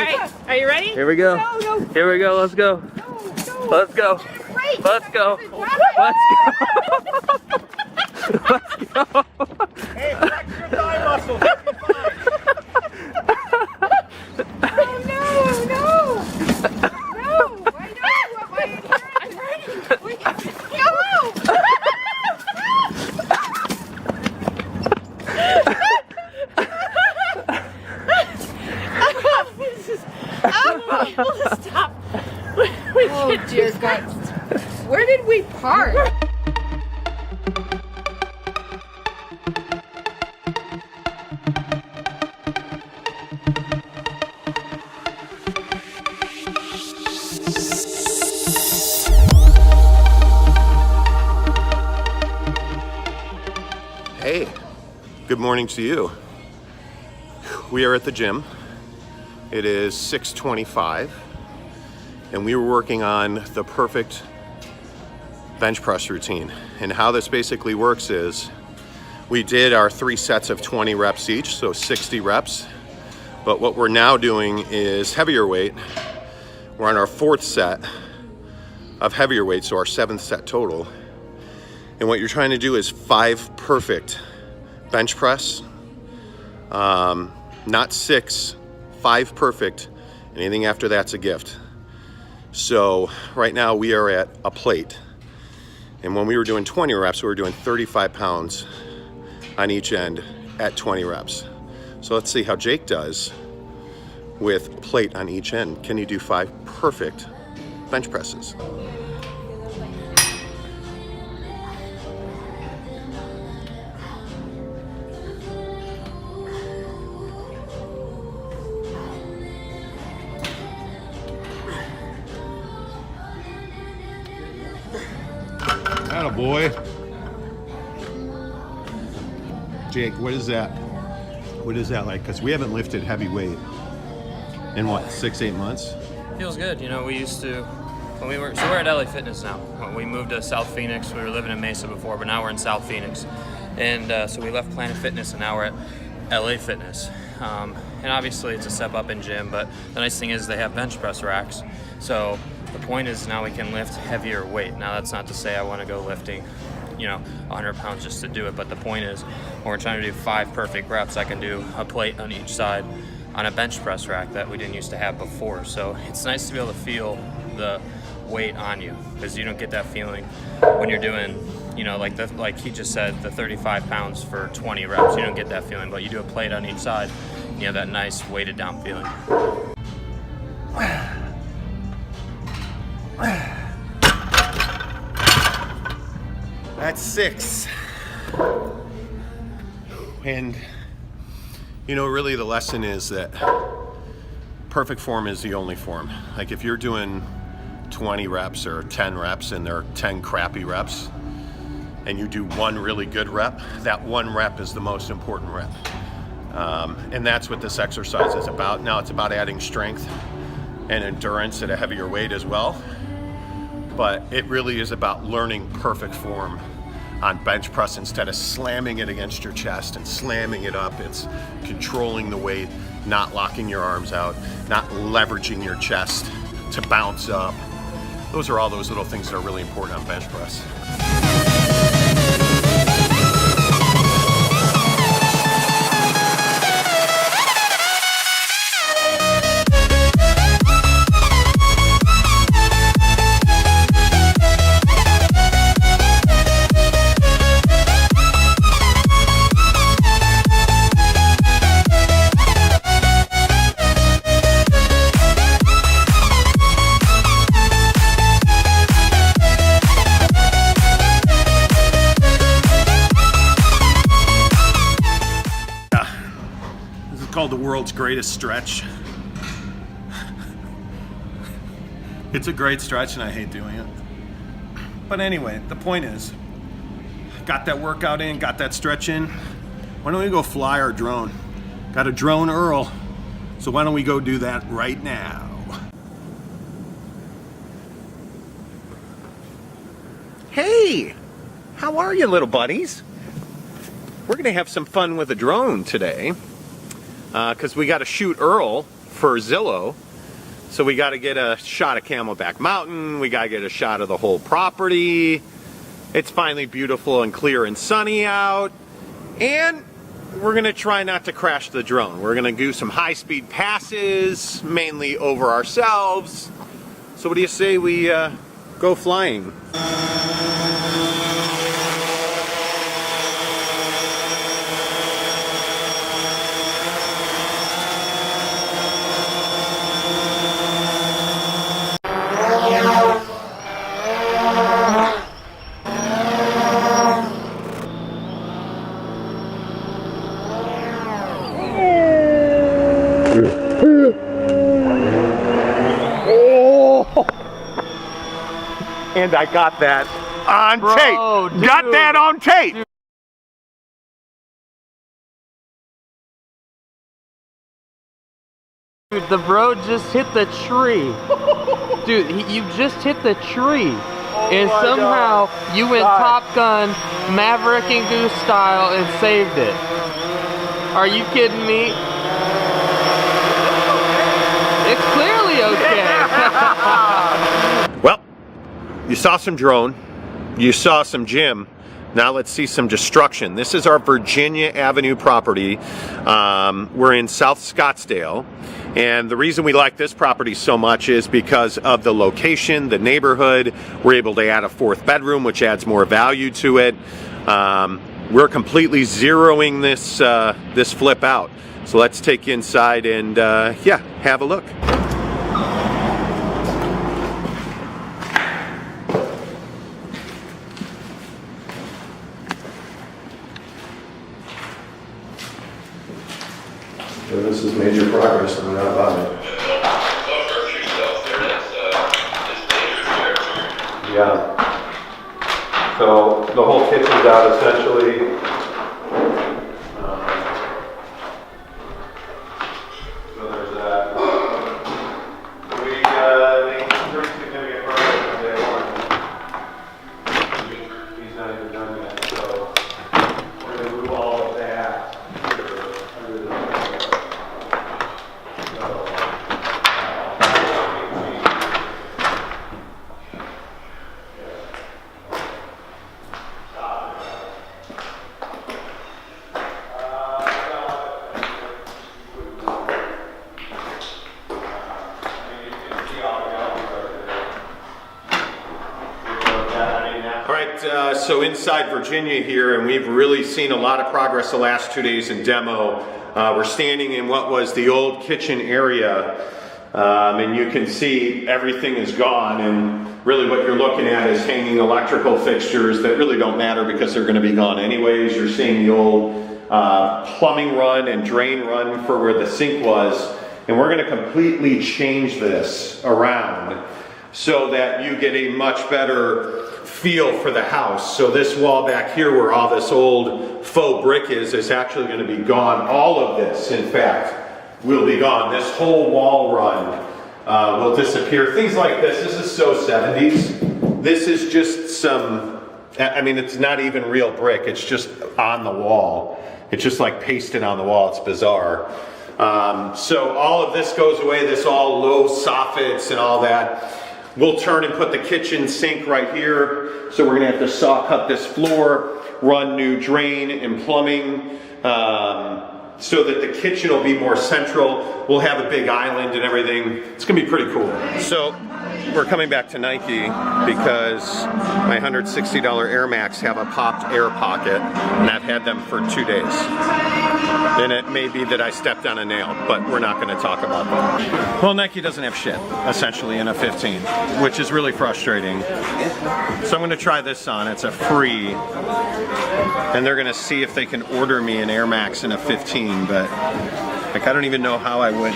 right, are you ready? Here we go. No, no. Here we go. Let's go. No, no. Let's go. Right. Let's go. Let's go. Let's go. Hey, flex your thigh muscles. Oh, no, no. No. Why are you I'm ready. Wait, go. Stop. Oh dear God. Where did we park? Hey, good morning to you. We are at the gym. It is 6:25 and we were working on the perfect bench press routine. And how this basically works is we did our 3 sets of 20 reps each, so 60 reps. But what we're now doing is heavier weight. We're on our 4th set of heavier weight, so our 7th set total. And what you're trying to do is 5 perfect bench press, not 6, 5 perfect. Anything after that's a gift. So right now we are at a plate. And when we were doing 20 reps, we were doing 35 pounds on each end at 20 reps. So let's see how Jake does with a plate on each end. Can you do 5 perfect bench presses? Attaboy. Jake, what is that? What is that like? Because we haven't lifted heavy weight in what, 6-8 months? Feels good. You know, we used to, when we were, so we're at LA Fitness now. When we moved to South Phoenix, we were living in Mesa before, but now we're in South Phoenix. And so we left Planet Fitness and now we're at LA Fitness. And obviously it's a step up in gym, but the nice thing is they have bench press racks. So the point is now we can lift heavier weight. Now that's not to say I want to go lifting, you know, 100 pounds just to do it, but the point is when we're trying to do 5 perfect reps, I can do a plate on each side on a bench press rack that we didn't used to have before. So it's nice to be able to feel the weight on you, because you don't get that feeling when you're doing, you know, like he just said, the 35 pounds for 20 reps. You don't get that feeling, but you do a plate on each side and you have that nice weighted down feeling. That's 6. And you know, really the lesson is that perfect form is the only form. Like if you're doing 20 reps or 10 reps and there are 10 crappy reps and you do 1 really good rep, that 1 rep is the most important rep. And that's what this exercise is about. Now it's about adding strength and endurance at a heavier weight as well. But it really is about learning perfect form on bench press. Instead of slamming it against your chest and slamming it up, it's controlling the weight, not locking your arms out, not leveraging your chest to bounce up. Those are all those little things that are really important on bench press. Called the world's greatest stretch. It's a great stretch and I hate doing it. But anyway, the point is, got that workout in, got that stretch in. Why don't we go fly our drone? Got a drone, Earl. So why don't we go do that right now? Hey, how are you, little buddies? We're gonna have some fun with a drone today. Because we got to shoot Earl for Zillow. So we got to get a shot of Camelback Mountain. We got to get a shot of the whole property. It's finally beautiful and clear and sunny out. And we're going to try not to crash the drone. We're going to do some high-speed passes, mainly over ourselves. So what do you say we go flying? And I got that on tape. Dude. Got that on tape. Dude, the bro just hit the tree. Dude, you just hit the tree. And somehow you went Top Gun, Maverick and Goose style and saved it. Are you kidding me? It's clearly okay. Well, you saw some drone, you saw some gym. Now let's see some destruction. This is our Virginia Avenue property. We're in South Scottsdale. And the reason we like this property so much is because of the location, the neighborhood. We're able to add a 4th bedroom, which adds more value to it. We're completely zeroing this, this flip out. So let's take you inside and yeah, have a look. So this is major progress, and we're not about it. Don't hurt yourself there, that's dangerous territory. Yeah. So the whole kitchen's out essentially. So there's that. We made some pretty significant progress on day one. He's not even done yet, so we're going to move all of that here under the so inside Virginia here, and we've really seen a lot of progress the last 2 days in demo. We're standing in what was the old kitchen area, and you can see everything is gone, and really what you're looking at is hanging electrical fixtures that really don't matter because they're going to be gone anyways. You're seeing the old plumbing run and drain run for where the sink was, and we're going to completely change this around so that you get a much better feel for the house. So this wall back here where all this old faux brick is actually going to be gone. All of this, in fact, will be gone. This whole wall run will disappear. Things like this is so 70s. This is just some, I mean, it's not even real brick. It's just on the wall. It's just like pasted on the wall. It's bizarre. So all of this goes away. This all low soffits and all that. We'll turn and put the kitchen sink right here. So we're gonna have to saw cut this floor, run new drain and plumbing, so that the kitchen will be more central. We'll have a big island and everything. It's gonna be pretty cool. So we're coming back to Nike because my $160 Airmax have a popped air pocket, and I've had them for 2 days. And it may be that I stepped on a nail, but we're not going to talk about that. Well, Nike doesn't have shit, essentially, in a 15, which is really frustrating. So I'm going to try this on. It's a free, and they're going to see if they can order me an Air Max in a 15, but like I don't even know how I would.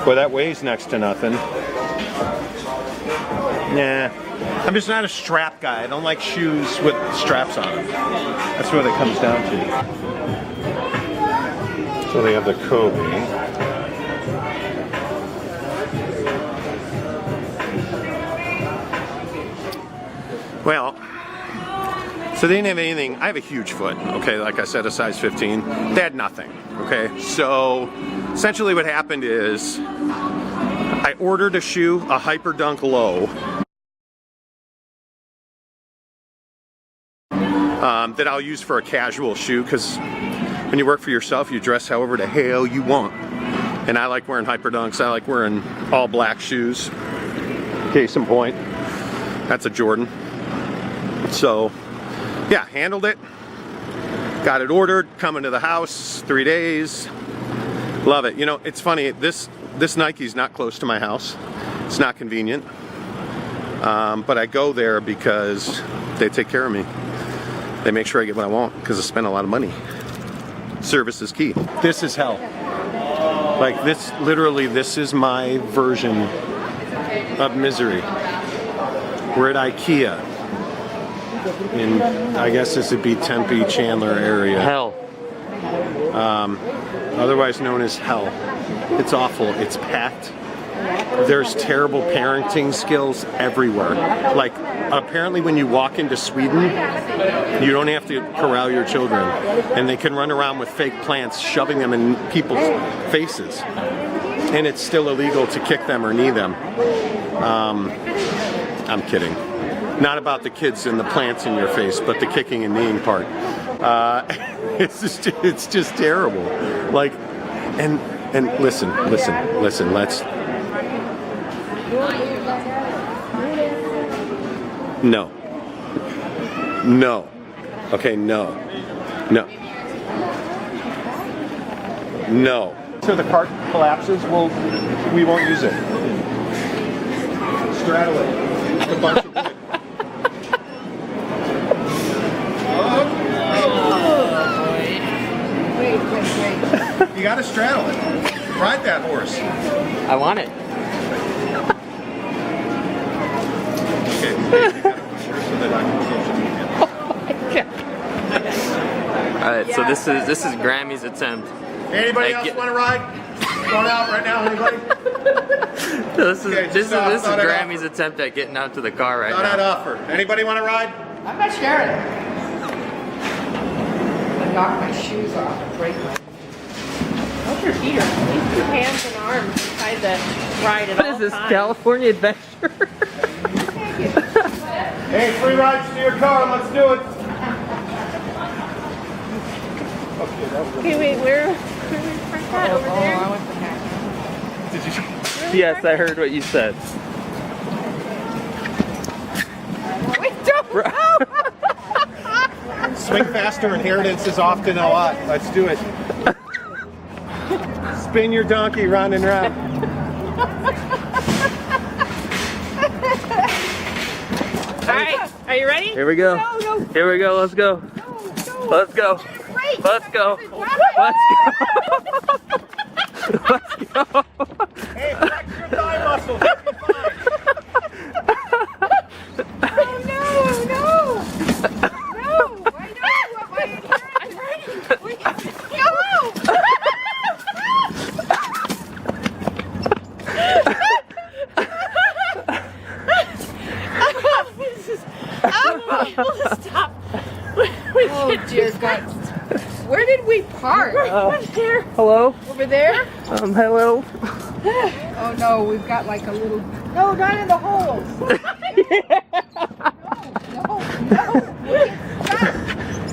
Boy, that weighs next to nothing. Nah. I'm just not a strap guy. I don't like shoes with straps on them. That's what it comes down to. So they have the Kobe. Well, So they didn't have anything. I have a huge foot, okay, like I said, a size 15. They had nothing, okay? So essentially what happened is I ordered a shoe, a Hyperdunk Low, that I'll use for a casual shoe, because when you work for yourself, you dress however the hell you want. And I like wearing Hyperdunks. I like wearing all black shoes. Case in point, that's a Jordan. So yeah, handled it. Got it ordered, coming to the house, 3 days. Love it. You know, it's funny, this Nike's not close to my house. It's not convenient. But I go there because they take care of me. They make sure I get what I want, because I spend a lot of money. Service is key. This is hell. Like this, literally, this is my version of misery. We're at Ikea. In, I guess this would be Tempe, Chandler area. Hell. Otherwise known as hell. It's awful. It's packed. There's terrible parenting skills everywhere. Like, apparently when you walk into Sweden, you don't have to corral your children. And they can run around with fake plants, shoving them in people's faces. And it's still illegal to kick them or knee them. I'm kidding. Not about the kids and the plants in your face, but the kicking and kneeing part. It's just terrible. Like, and listen, let's. No. Okay, no. So the cart collapses, we won't use it. Straddle it. It's a bunch of wood. Wait. You gotta straddle it. Ride that horse. I want it. Okay, you gotta push her so that I can social media. Alright, so this is Grammie's attempt. Anybody else want to ride? Going out right now, anybody? This is Grammie's attempt at getting out to the car right now. Not that offer. Anybody want to ride? I'm not sharing. I knock my shoes off and break my. What's your heater? These 2 hands and arms inside the ride at all times. What is this, California Adventure? Hey, free rides to your car. Let's do it. Okay, wait, where we parked that? Over there? I went to back. Did you? Yes, I heard what you said. Wait, don't! Swing faster, inheritance is often a lot. Let's do it. Spin your donkey round and round. Alright, are you ready? Here we go. No. Here we go, let's go. Let's go. Let's go. Let's go. Hey, flex your thigh muscles. Stop. Oh dear God. Where did we park? Hello? Over there? Hello. Oh no, we've got like a little. No, not in the holes. No.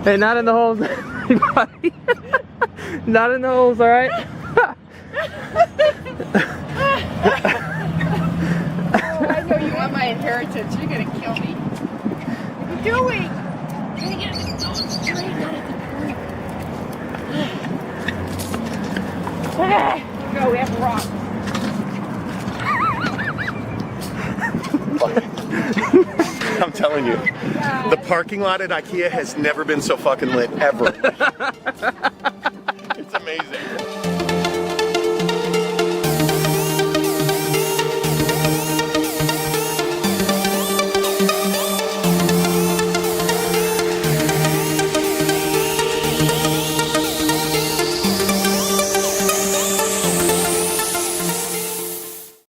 Hey, not in the holes, everybody. Not in the holes, alright? Oh, I know you want my inheritance. You're gonna kill me. What are you doing? I'm gonna get it straight out of the car. Go, we have a rock. I'm telling you, the parking lot at Ikea has never been so fucking lit, ever. It's amazing.